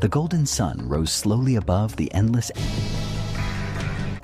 The golden sun rose slowly above the endless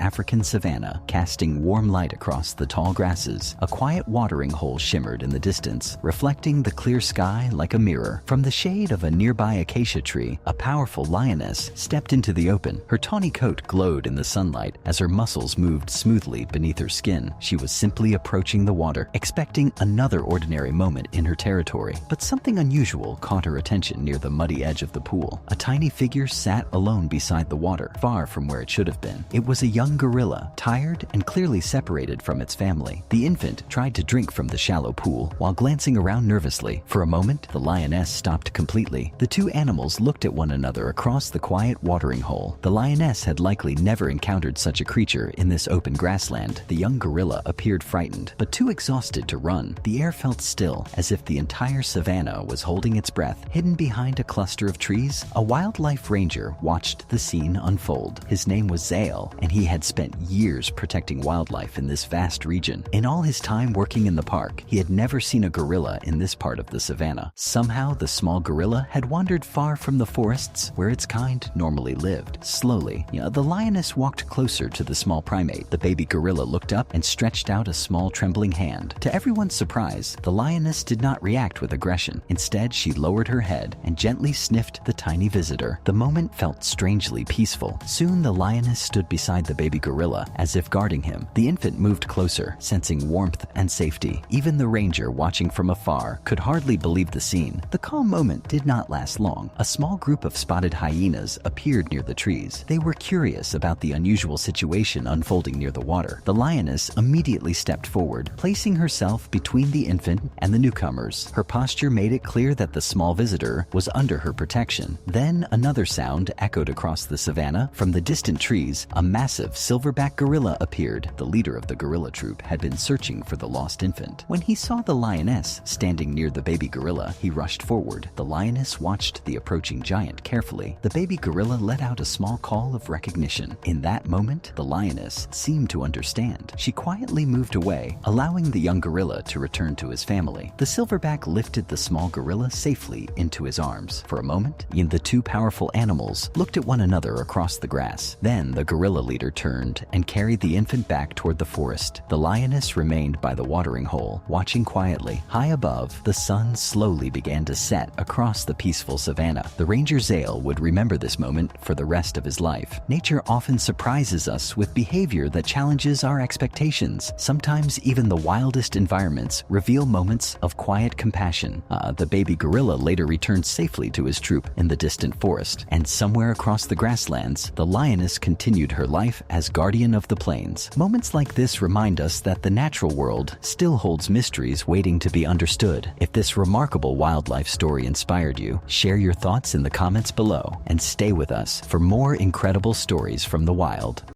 African savanna, casting warm light across the tall grasses. A quiet watering hole shimmered in the distance, reflecting the clear sky like a mirror. From the shade of a nearby acacia tree, a powerful lioness stepped into the open. Her tawny coat glowed in the sunlight as her muscles moved smoothly beneath her skin. She was simply approaching the water, expecting another ordinary moment in her territory. But something unusual caught her attention near the muddy edge of the pool. A tiny figure sat alone beside the water, far from where it should have been. It was a young gorilla, tired and clearly separated from its family. The infant tried to drink from the shallow pool while glancing around nervously. For a moment, the lioness stopped completely. The two animals looked at one another across the quiet watering hole. The lioness had likely never encountered such a creature in this open grassland. The young gorilla appeared frightened, but too exhausted to run. The air felt still, as if the entire savanna was holding its breath. Hidden behind a cluster of trees, a wildlife ranger watched the scene unfold. His name was Zale, and he had spent years protecting wildlife in this vast region. In all his time working in the park, he had never seen a gorilla in this part of the savanna. Somehow, the small gorilla had wandered far from the forests where its kind normally lived. Slowly, the lioness walked closer to the small primate. The baby gorilla looked up and stretched out a small trembling hand. To everyone's surprise, the lioness did not react with aggression. Instead, she lowered her head and gently sniffed the tiny visitor. The moment felt strangely peaceful. Soon, the lioness stood beside the baby gorilla, as if guarding him. The infant moved closer, sensing warmth and safety. Even the ranger, watching from afar, could hardly believe the scene. The calm moment did not last long. A small group of spotted hyenas appeared near the trees. They were curious about the unusual situation unfolding near the water. The lioness immediately stepped forward, placing herself between the infant and the newcomers. Her posture made it clear that the small visitor was under her protection. Then another sound echoed across the savanna. From the distant trees, a massive silverback gorilla appeared. The leader of the gorilla troop had been searching for the lost infant. When he saw the lioness standing near the baby gorilla, he rushed forward. The lioness watched the approaching giant carefully. The baby gorilla let out a small call of recognition. In that moment, the lioness seemed to understand. She quietly moved away, allowing the young gorilla to return to his family. The silverback lifted the small gorilla safely into his arms. For a moment, the two powerful animals looked at one another across the grass. Then the gorilla leader turned and carried the infant back toward the forest. The lioness remained by the watering hole, watching quietly. High above, the sun slowly began to set across the peaceful savanna. The ranger Zale would remember this moment for the rest of his life. Nature often surprises us with behavior that challenges our expectations. Sometimes even the wildest environments reveal moments of quiet compassion. The baby gorilla later returned safely to his troop in the distant forest, and somewhere across the grasslands, the lioness continued her life as guardian of the plains. Moments like this remind us that the natural world still holds mysteries waiting to be understood. If this remarkable wildlife story inspired you, share your thoughts in the comments below and stay with us for more incredible stories from the wild.